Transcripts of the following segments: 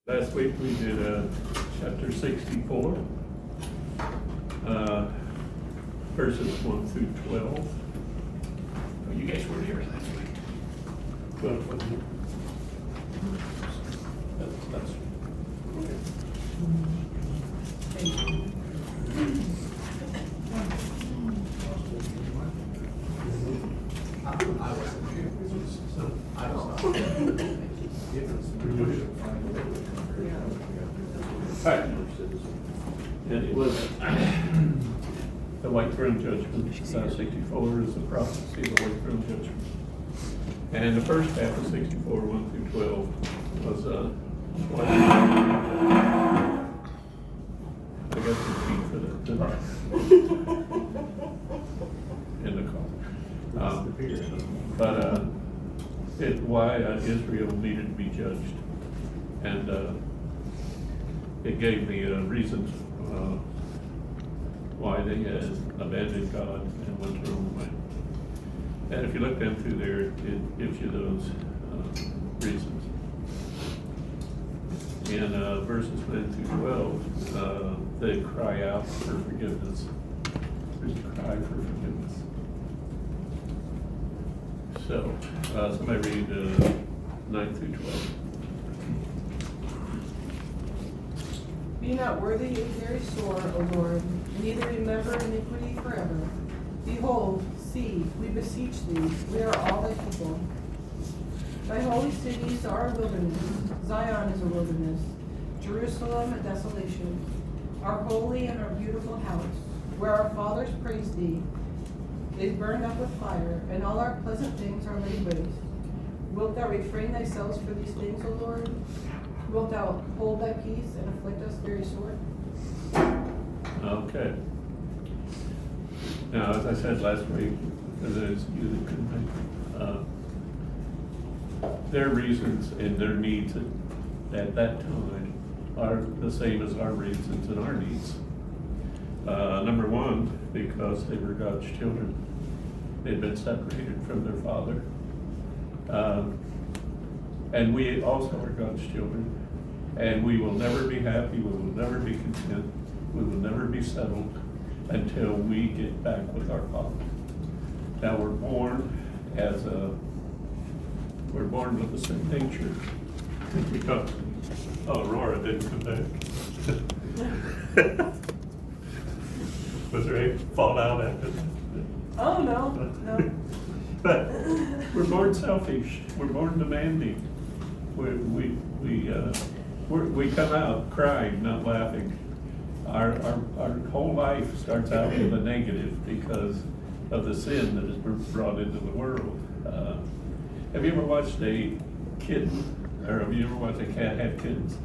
Last week we did chapter 64, verses 1 through 12. Oh, you guys were here last week. 12 wasn't it? That's I wasn't here. I was not. Right. And it was the white throne judgment. 64 is the prophecy of the white throne judgment. And the first half of 64, 1 through 12, was what I got the key for the in the car. But why Israel needed to be judged. And it gave me reasons why they had abandoned God and went their own way. And if you look down through there, it gives you those reasons. In verses 9 through 12, they cry out for forgiveness. There's a cry for forgiveness. So, somebody read 9 through 12. Be not worthy of very sore, O Lord, neither remember iniquity forever. Behold, see, we beseech thee, we are all thy people. Thy holy cities are a wilderness, Zion is a wilderness, Jerusalem a desolation. Our holy and our beautiful house, where our fathers praised thee, is burned up with fire, and all our pleasant things are laid waste. Wilt thou refrain thyself for these things, O Lord? Wilt thou hold thy peace and afflict us very sore? Okay. Now, as I said last week, for those of you that couldn't make it, their reasons and their needs at that time are the same as our reasons and our needs. Number one, because they were God's children. They'd been separated from their father. And we also are God's children. And we will never be happy, we will never be content, we will never be settled until we get back with our Father. Now we're born with the sin nature. Because, Aurora didn't come back. Was there any fallout after that? Oh, no. But we're born selfish. We're born demanding. We come out crying, not laughing. Our whole life starts out with a negative because of the sin that is brought into the world. Have you ever watched a kitten, or have you ever watched a cat have kittens?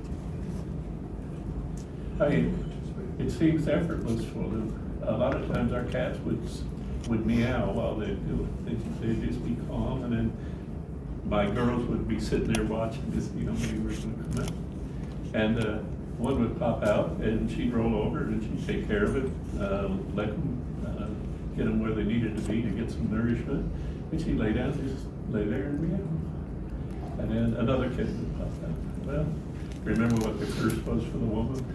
I mean, it seems effortless for them. A lot of times our cats would meow while they do it. They'd just be calm, and then my girls would be sitting there watching this, when they were going to come out. And one would pop out, and she'd roll over, and she'd take care of it, let them get them where they needed to be to get some nourishment. And she'd lay down, just lay there and meow. And then another kitten would pop out. Well, remember what the curse was for the woman?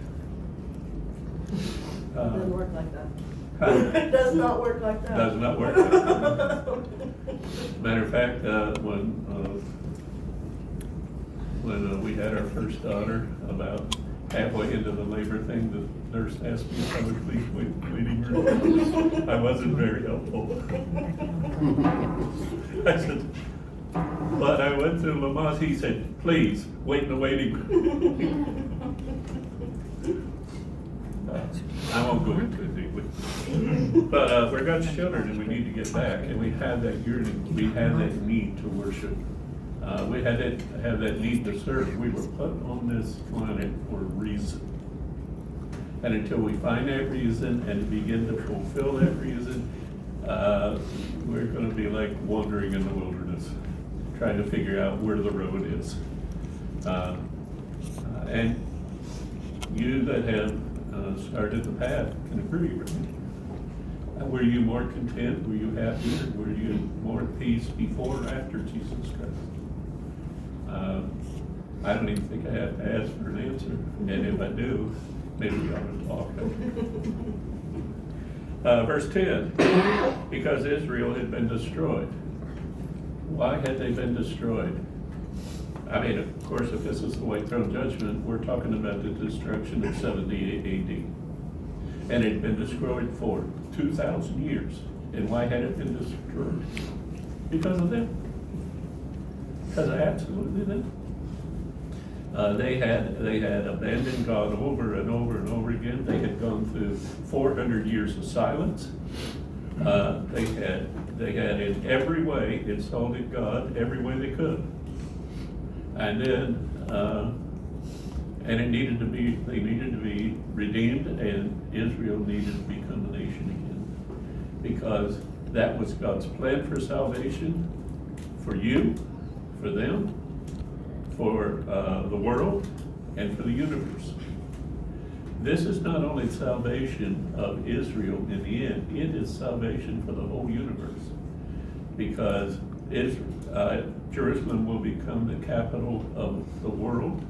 It doesn't work like that. Huh? It does not work like that. Does not work like that. Matter of fact, when we had our first daughter, about halfway into the labor thing, the nurse asked me if I would please wait in the waiting room. I wasn't very helpful. I said, but I went to Lamaze, he said, please, wait in the waiting room. I won't go into it deeply. But we're God's children and we need to get back. And we have that yearning, we have that need to worship. We had to have that need to serve. We were put on this planet for a reason. And until we find that reason and begin to fulfill that reason, we're going to be like wandering in the wilderness, trying to figure out where the road is. And you that have started the path can agree, right? Were you more content? Were you happier? Were you more at peace before or after Jesus Christ? I don't even think I have to ask for an answer, and if I do, maybe we ought to talk. Verse 10, because Israel had been destroyed. Why had they been destroyed? I mean, of course, if this is the white throne judgment, we're talking about the destruction of 70 AD. And it had been destroyed for 2,000 years. And why had it been destroyed? Because of them. Because of absolutely them. They had abandoned God over and over and over again. They had gone through 400 years of silence. They had in every way insulted God every way they could. And then, and they needed to be redeemed, and Israel needed to become a nation again. Because that was God's plan for salvation, for you, for them, for the world, and for the universe. This is not only salvation of Israel in the end, it is salvation for the whole universe. Because Jerusalem will become the capital of the world,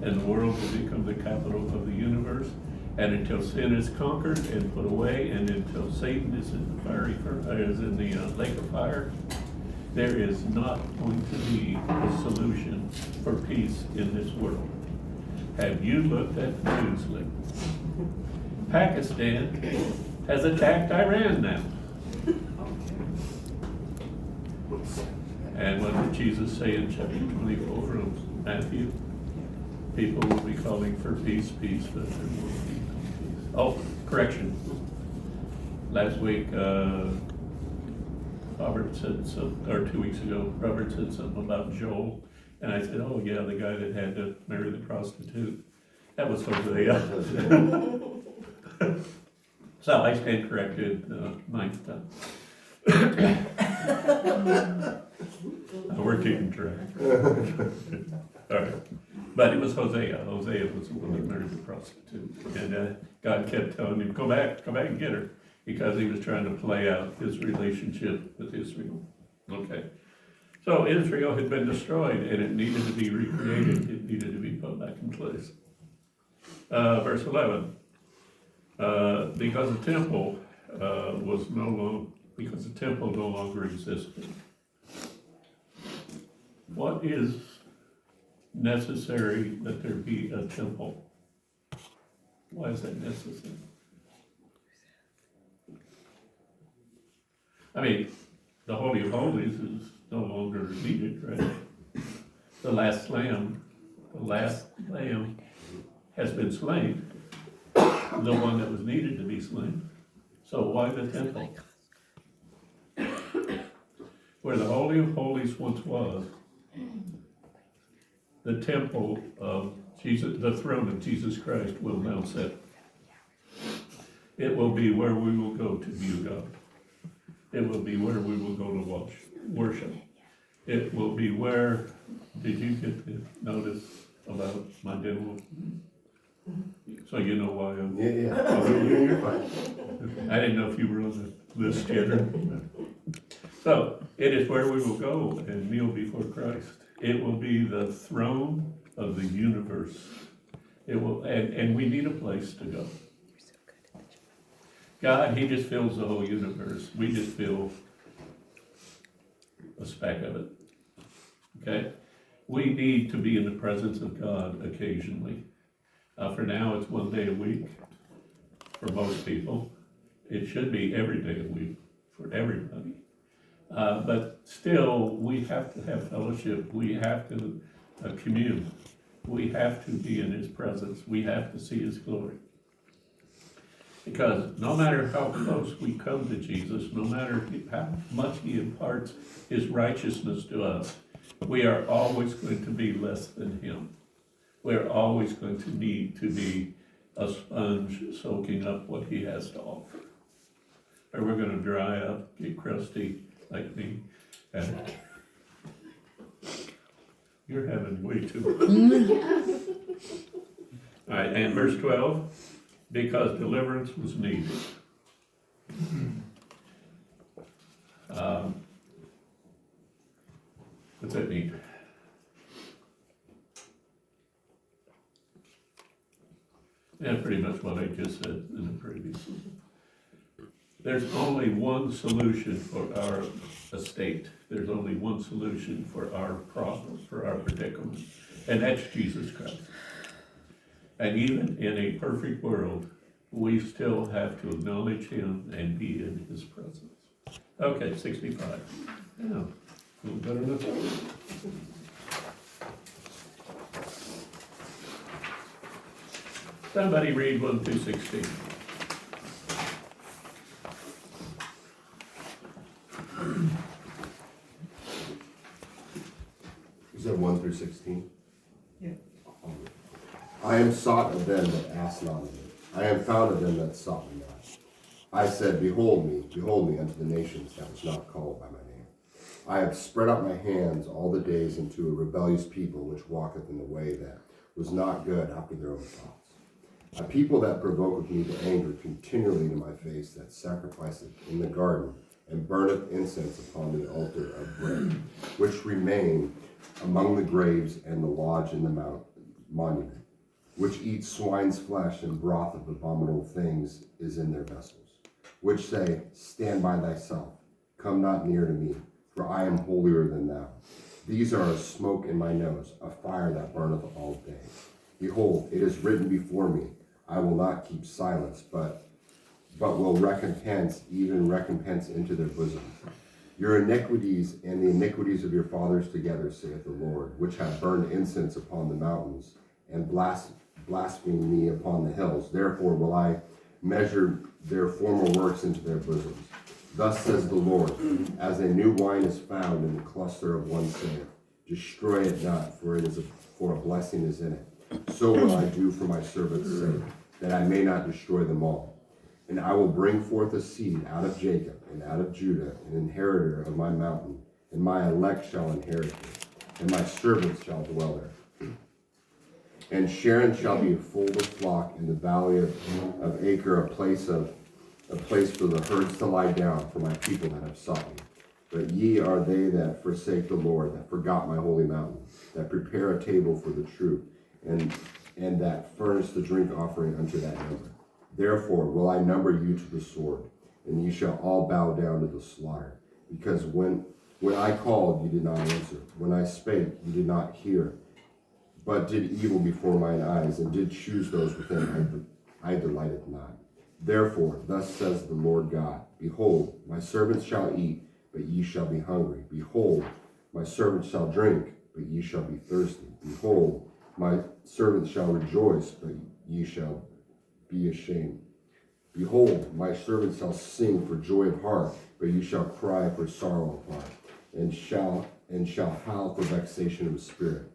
and the world will become the capital of the universe. And until sin is conquered and put away, and until Satan is in the lake of fire, there is not going to be a solution for peace in this world. Have you looked at the news lately? Pakistan has attacked Iran now. And what did Jesus say in chapter 24 of Matthew? People will be calling for peace, peace, but there will be no peace. Oh, correction. Last week, Robert said or 2 weeks ago, Robert said something about Joel. And I said, oh yeah, the guy that had to marry the prostitute. That was Hosea. So I stand corrected, ninth time. We're keeping track. All right. But it was Hosea. Hosea was the one that married the prostitute. And God kept telling him, come back and get her. Because he was trying to play out his relationship with Israel. Okay. So Israel had been destroyed and it needed to be recreated. It needed to be put back in place. Verse 11. Because the temple no longer existed. What is necessary that there be a temple? Why is that necessary? I mean, the Holy of Holies is no longer needed, right? The last lamb has been slain, the one that was needed to be slain. So why the temple? Where the Holy of Holies once was, the temple of Jesus, the throne of Jesus Christ will now sit. It will be where we will go to view God. It will be where we will go to worship. It will be where, did you get the notice about my demo? So you know why I'm. Yeah. Oh, you're fine. I didn't know if you were on the list yet. So it is where we will go and kneel before Christ. It will be the throne of the universe. It will, and we need a place to go. God, He just fills the whole universe. We just feel a speck of it. Okay? We need to be in the presence of God occasionally. For now, it's one day a week for most people. It should be every day a week for everybody. But still, we have to have fellowship. We have to commune. We have to be in His presence. We have to see His glory. Because no matter how close we come to Jesus, no matter how much He imparts His righteousness to us, we are always going to be less than Him. We're always going to need to be a sponge soaking up what He has to offer. Or we're going to dry up, get crusty like me. And you're having way too much. All right, and verse 12. Because deliverance was needed. What's that mean? And pretty much what I just said in the previous one. There's only one solution for our estate. There's only one solution for our problems, for our predicament, and that's Jesus Christ. And even in a perfect world, we still have to acknowledge him and be in his presence. Okay, 65. Yeah, feel better than that. Somebody read 1 through 16. You said 1 through 16? Yeah. I am sought of them that asked not of me. I am found of them that sought me not. I said, behold me unto the nations that was not called by my name. I have spread out my hands all the days unto a rebellious people which walketh in the way that was not good after their own thoughts. A people that provoketh me to anger continually to my face, that sacrificeth in the garden, and burneth incense upon the altar of bread, which remain among the graves and the lodge in the monument, which eat swine's flesh, and broth of abominable things is in their vessels, which say, stand by thyself, come not near to me, for I am holier than thou. These are a smoke in my nose, a fire that burneth all day. Behold, it is written before me, I will not keep silence, but will recompense, even recompense into their bosom. Your iniquities and the iniquities of your fathers together, saith the Lord, which have burned incense upon the mountains, and blasphemed me upon the hills. Therefore will I measure their former works into their bosoms. Thus says the Lord, as a new wine is found in the cluster of one saith, destroy it not, for a blessing is in it. So will I do for my servant's sake, that I may not destroy them all. And I will bring forth a seed out of Jacob and out of Judah, an inheritor of my mountain, and my elect shall inherit it, and my servants shall dwell there. And Sharon shall be a fold of flock in the valley of Acre, a place for the herds to lie down for my people that have sought me. But ye are they that forsake the Lord, that forgot my holy mountain, that prepare a table for the true, and that furnish the drink offering unto that number. Therefore will I number you to the sword, and ye shall all bow down to the slaughter. Because when I called, you did not answer. When I spake, you did not hear, but did evil before mine eyes, and did choose those with whom I delighted not. Therefore, thus says the Lord God, behold, my servants shall eat, but ye shall be hungry. Behold, my servants shall drink, but ye shall be thirsty. Behold, my servants shall rejoice, but ye shall be ashamed. Behold, my servants shall sing for joy of heart, but ye shall cry for sorrow of heart, and shall howl for vexation of spirit.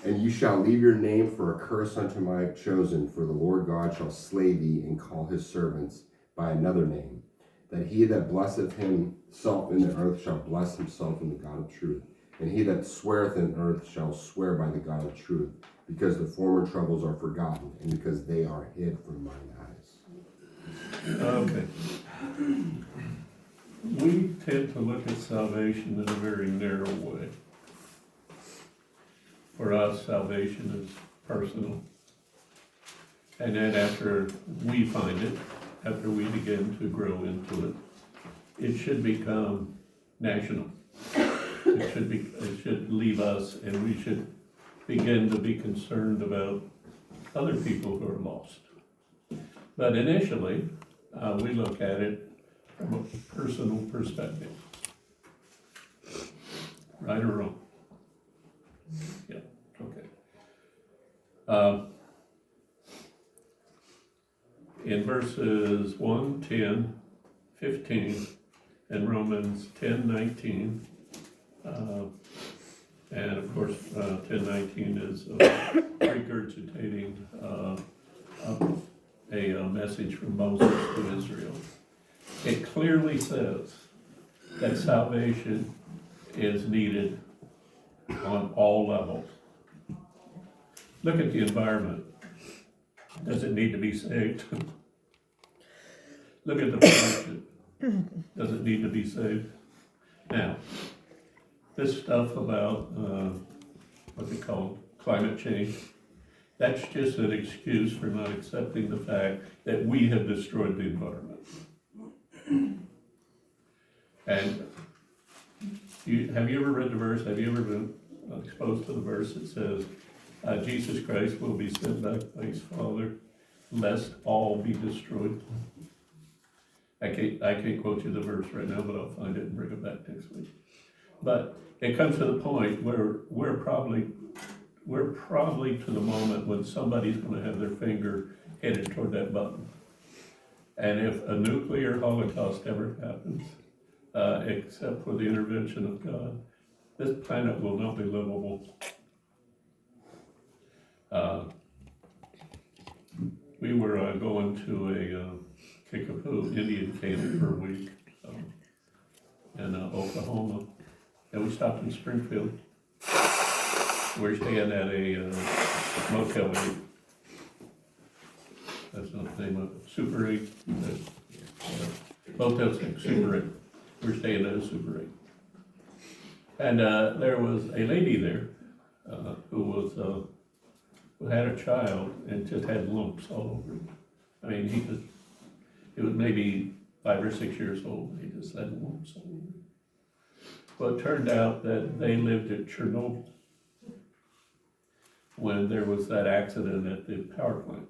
And ye shall leave your name for a curse unto my chosen, for the Lord God shall slay thee, and call his servants by another name, that he that blesseth himself in the earth shall bless himself in the God of truth. And he that sweareth in earth shall swear by the God of truth, because the former troubles are forgotten, and because they are hid from mine eyes. Okay. We tend to look at salvation in a very narrow way. For us, salvation is personal. And then after we find it, after we begin to grow into it, it should become national. It should leave us, and we should begin to be concerned about other people who are lost. But initially, we look at it from a personal perspective. Right or wrong? Yeah, okay. In verses 1, 10, 15, and Romans 10, 19, and of course, 10:19 is regurgitating a message from Moses to Israel. It clearly says that salvation is needed on all levels. Look at the environment. Does it need to be saved? Look at the pollution. Does it need to be saved? Now, this stuff about what they call climate change, That's just an excuse for not accepting the fact that we have destroyed the environment. And have you ever read the verse? Have you ever been exposed to the verse that says, Jesus Christ will be sent back by his Father, lest all be destroyed? I can't quote you the verse right now, but I'll find it and bring it back next week. But it comes to the point where we're probably to the moment when somebody's gonna have their finger headed toward that button. And if a nuclear holocaust ever happens, except for the intervention of God, this planet will not be livable. We were going to a Kickapoo Indian camp for a week in Oklahoma, and we stopped in Springfield. We're staying at a Motel 8. That's not the name of it. Super 8. Motel 6, Super 8. We're staying at a Super 8. And there was a lady there who had a child and just had lumps all over him. I mean, he was maybe 5 or 6 years old. He just had lumps all over him. Well, it turned out that they lived at Chernobyl when there was that accident at the power plant.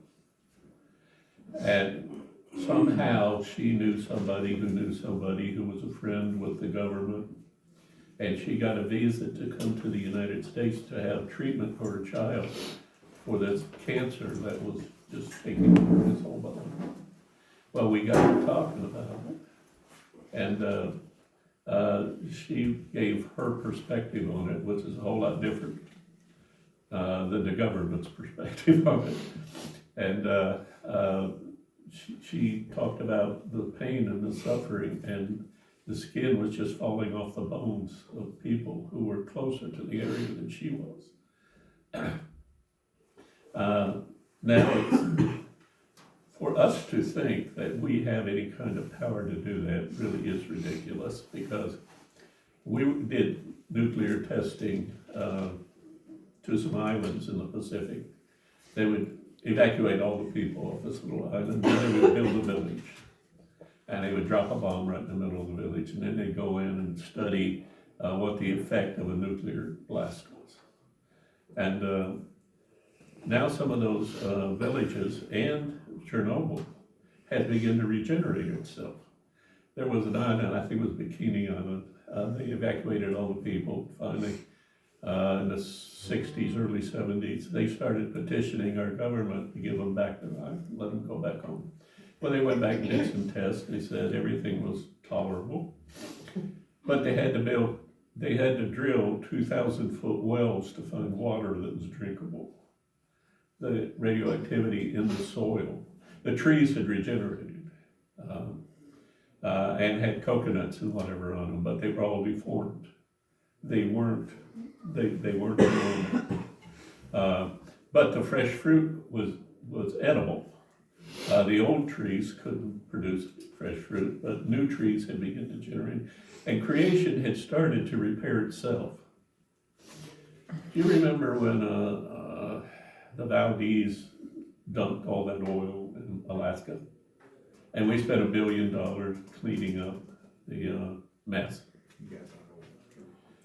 And somehow she knew somebody who was a friend with the government. And she got a visa to come to the United States to have treatment for her child for this cancer that was just taking over his whole body. Well, we got to talking about it. And she gave her perspective on it, which is a whole lot different than the government's perspective on it. And she talked about the pain and the suffering, and the skin was just falling off the bones of people who were closer to the area than she was. Now, for us to think that we have any kind of power to do that really is ridiculous, because we did nuclear testing to some islands in the Pacific. They would evacuate all the people off this little island, and they would build a village. And they would drop a bomb right in the middle of the village, and then they'd go in and study what the effect of a nuclear blast was. And now some of those villages and Chernobyl had begun to regenerate itself. There was an island, I think it was Bikini Island, they evacuated all the people finally in the 60s, early 70s. They started petitioning our government to give them back their island, let them go back home. Well, they went back and did some tests. They said everything was tolerable, but they had to drill 2,000-foot wells to find water that was drinkable. The radioactivity in the soil. The trees had regenerated and had coconuts and whatever on them, but they were all deformed. They weren't normal. But the fresh fruit was edible. The old trees couldn't produce fresh fruit, but new trees had begun to generate, and creation had started to repair itself. Do you remember when the Valdez dumped all that oil in Alaska? And we spent $1 billion cleaning up the mess.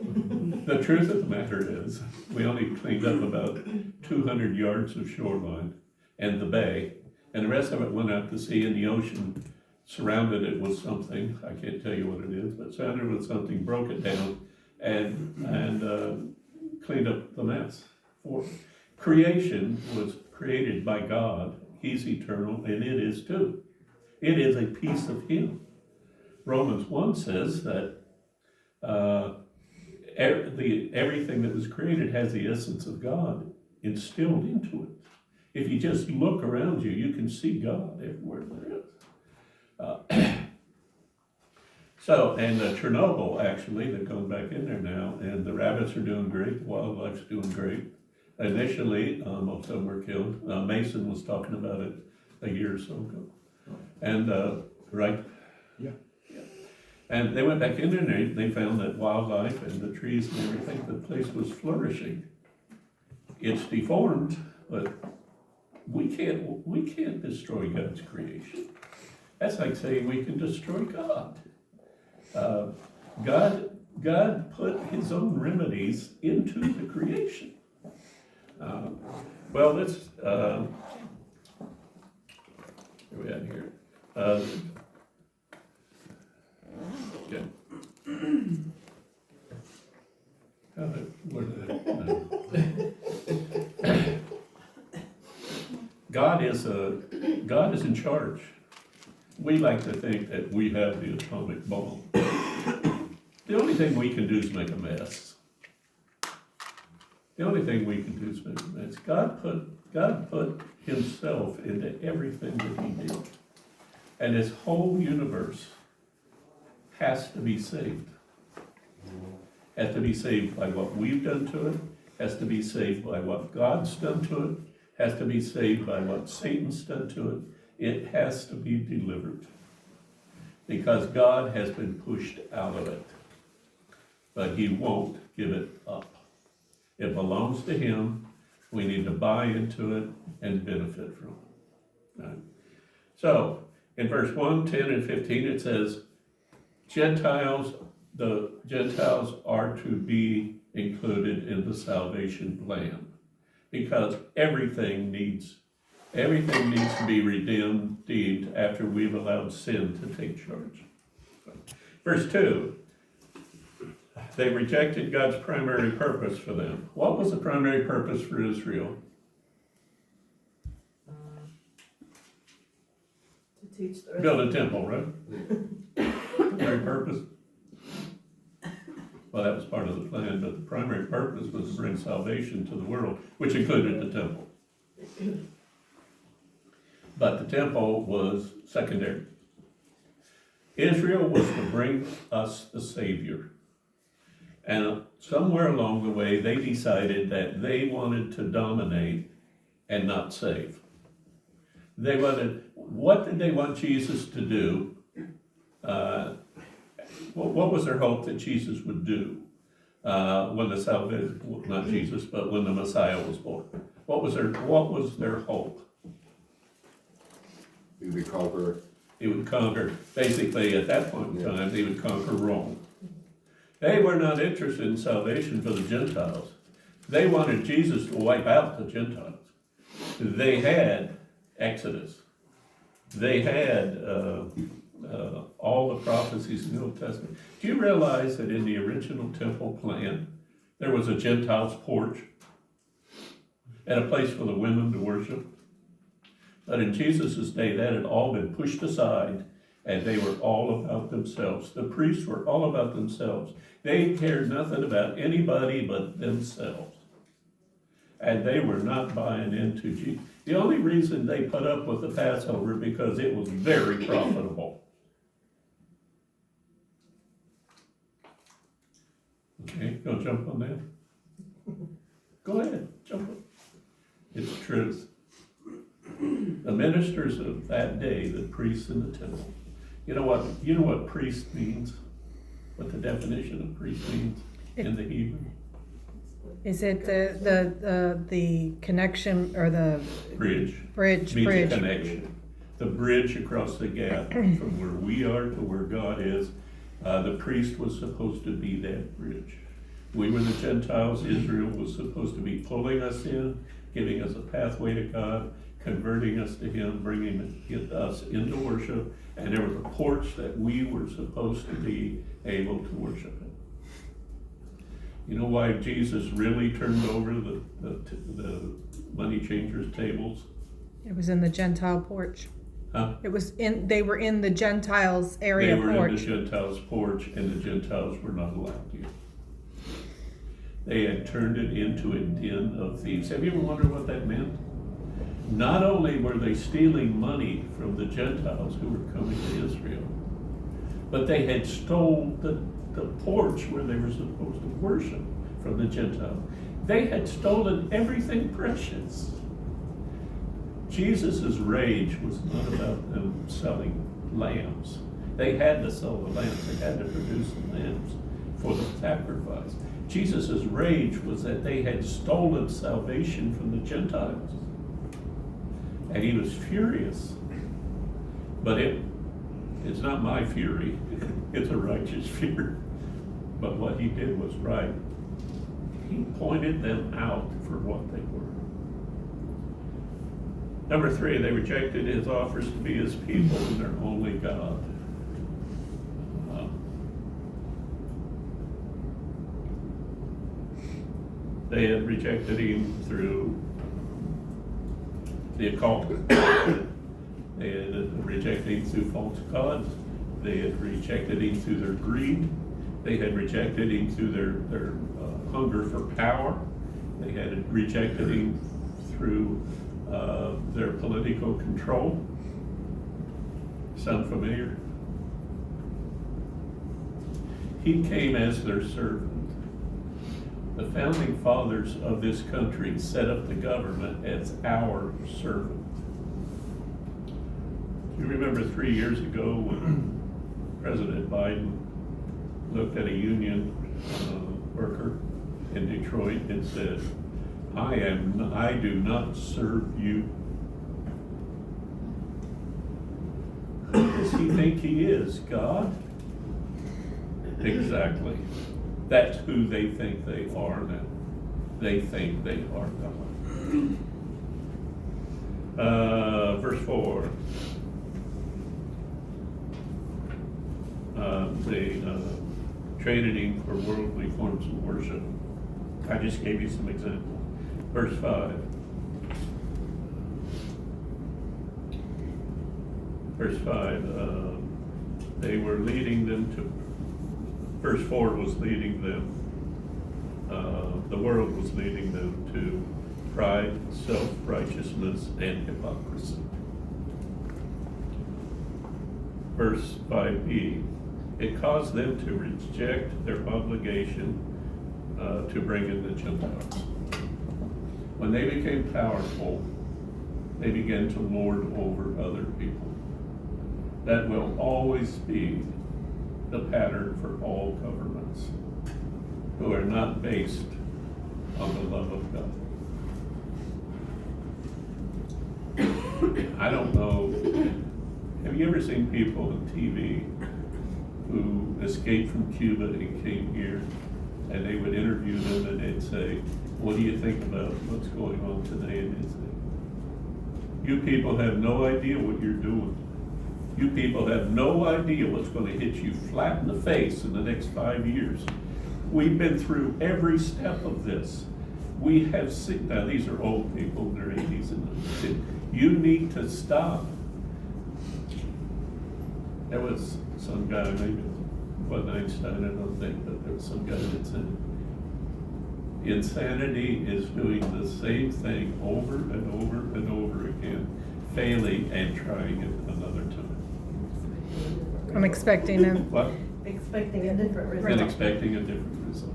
The truth of the matter is, we only cleaned up about 200 yards of shoreline and the bay, and the rest of it went out to sea, and the ocean surrounded it with something. I can't tell you what it is, but surrounded it with something, broke it down, and cleaned up the mess. Creation was created by God. He's eternal, and it is too. It is a piece of Him. Romans 1 says that everything that was created has the essence of God instilled into it. If you just look around you, you can see God everywhere there is. And Chernobyl, actually, they've gone back in there now, and the rabbits are doing great, the wildlife's doing great. Initially, most of them were killed. Mason was talking about it a year or so ago. And, right? Yeah. And they went back in there and they found that wildlife and the trees and everything, the place was flourishing. It's deformed, but we can't destroy God's creation. That's like saying we can destroy God. God put his own remedies into the creation. Well, let's, where we at here? Yeah. God is in charge. We like to think that we have the atomic bomb. The only thing we can do is make a mess. The only thing we can do is make a mess. God put himself into everything that he did. And his whole universe has to be saved. Has to be saved by what we've done to it, has to be saved by what God's done to it, has to be saved by what Satan's done to it. It has to be delivered. Because God has been pushed out of it. But he won't give it up. It belongs to him. We need to buy into it and benefit from it. Right? So, in verse 1, 10, and 15, it says, the Gentiles are to be included in the salvation plan. Because everything needs to be redeemed after we've allowed sin to take charge. Verse 2, they rejected God's primary purpose for them. What was the primary purpose for Israel? To teach the rest. Build a temple, right? Primary purpose? Well, that was part of the plan, but the primary purpose was to bring salvation to the world, which included the temple. But the temple was secondary. Israel was to bring us the Savior. And somewhere along the way, they decided that they wanted to dominate and not save. What did they want Jesus to do? What was their hope that Jesus would do when the salvation, not Jesus, but when the Messiah was born? What was their hope? He would conquer. He would conquer, basically at that point in time, he would conquer Rome. They were not interested in salvation for the Gentiles. They wanted Jesus to wipe out the Gentiles. They had Exodus. They had all the prophecies in the Old Testament. Do you realize that in the original temple plan, there was a Gentiles' porch and a place for the women to worship? But in Jesus' day, that had all been pushed aside, and they were all about themselves. The priests were all about themselves. They cared nothing about anybody but themselves. And they were not buying into Jesus. The only reason they put up with the Passover because it was very profitable. Okay, go jump on that. Go ahead, jump on. It's the truth. The ministers of that day, the priests in the temple. You know what priest means? What the definition of priest means in the Hebrew? Is it the connection or the Bridge. bridge? Means Bridge. a connection. The bridge across the gap from where we are to where God is. The priest was supposed to be that bridge. We were the Gentiles. Israel was supposed to be pulling us in, giving us a pathway to God, converting us to him, bringing us into worship, and there was a porch that we were supposed to be able to worship in. You know why Jesus really turned over the money changers' tables? It was in the Gentile porch. Huh? They were in the Gentiles area They were porch. in the Gentiles' porch, and the Gentiles were not allowed to. They had turned it into a den of thieves. Have you ever wondered what that meant? Not only were they stealing money from the Gentiles who were coming to Israel, but they had stole the porch where they were supposed to worship from the Gentiles. They had stolen everything precious. Jesus' rage was not about them selling lambs. They had to sell the lambs. They had to produce the lambs for the sacrifice. Jesus' rage was that they had stolen salvation from the Gentiles. And he was furious. But it's not my fury, it's a righteous fear. But what he did was right. He pointed them out for what they were. Number 3, they rejected his offers to be his people and their only God. They had rejected him through the occult. They had rejected him through false gods. They had rejected him through their greed. They had rejected him through their hunger for power. They had rejected him through their political control. Sound familiar? He came as their servant. The founding fathers of this country set up the government as our servant. Do you remember 3 years ago when President Biden looked at a union worker in Detroit and said, I do not serve you. Who does he think he is, God? Exactly. That's who they think they are now. They think they are God. Verse 4. They traded him for worldly forms of worship. I just gave you some examples. Verse 5. Verse 5. They were leading them to. Verse 4 was leading them. The world was leading them to pride, self-righteousness, and hypocrisy. Verse 5b. It caused them to reject their obligation to bring in the Gentiles. When they became powerful, they began to lord over other people. That will always be the pattern for all governments who are not based on the love of God. I don't know, have you ever seen people on TV who escaped from Cuba and came here, and they would interview them and they'd say, what do you think about what's going on today? And they'd say, you people have no idea what you're doing. You people have no idea what's going to hit you flat in the face in the next 5 years. We've been through every step of this. We have seen, now these are old people in their 80s and 90s. You need to stop. There was some guy, maybe it wasn't Einstein, I don't think, but there was some guy that said, insanity is doing the same thing over and over and over again, failing and trying it another time. I'm expecting him. What? Expecting a different And result. expecting a different result.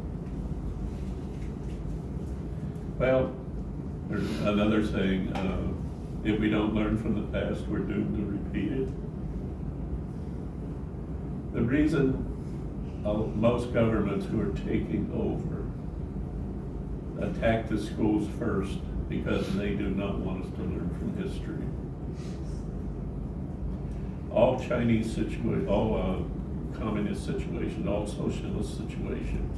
Well, there's another saying, if we don't learn from the past, we're doomed to repeat it. The reason most governments who are taking over attack the schools first because they do not want us to learn from history. All Chinese situations, all communist situations, all socialist situations,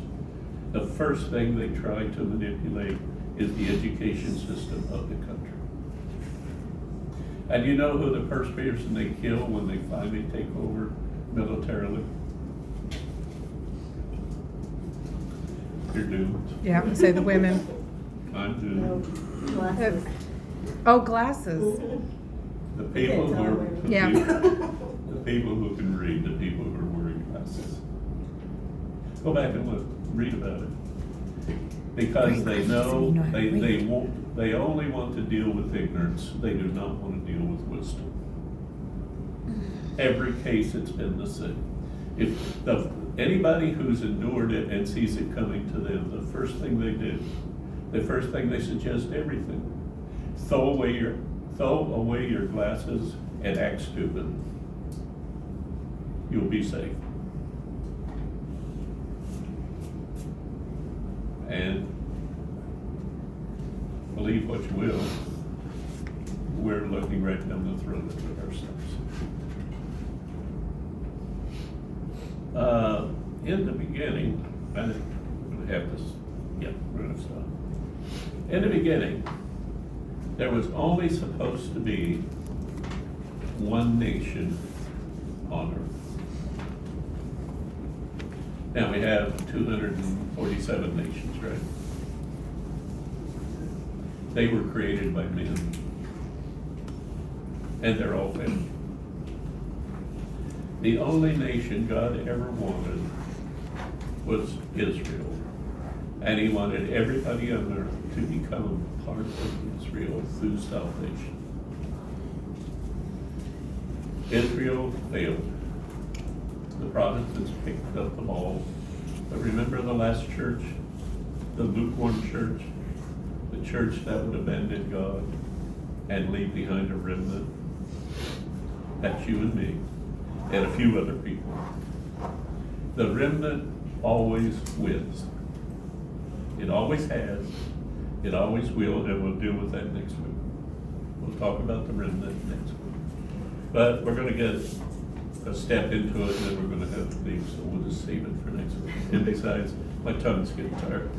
the first thing they try to manipulate is the education system of the country. And you know who the first person they kill when they finally take over militarily? You're doomed. Yeah, say the women. I'm No, doomed. glasses. Oh, glasses. The people who are, Yeah. the people who can read, the people who are wearing glasses. Go back and look, read about it. Because they know, they only want to deal with ignorance. They do not want to deal with wisdom. Every case it's been the same. If anybody who's endured it and sees it coming to them, the first thing they do, the first thing they suggest everything. Throw away your glasses and act stupid. You'll be safe. And believe what you will, we're looking right down the throat of it ourselves. In the beginning, I'm gonna have this, yeah, we're gonna stop. In the beginning, there was only supposed to be one nation on earth. Now we have 247 nations, right? They were created by men. And they're all finished. The only nation God ever wanted was Israel. And he wanted everybody on earth to become part of Israel through salvation. Israel failed. The Protestants picked up the ball. But remember the last church? The lukewarm church? The church that would abandon God and leave behind a remnant? That's you and me, and a few other people. The remnant always wins. It always has, it always will, and we'll deal with that next week. We'll talk about the remnant next week. But we're gonna get a step into it, and then we're gonna have to leave, so we'll just save it for next week. And besides, my tongue's getting tired.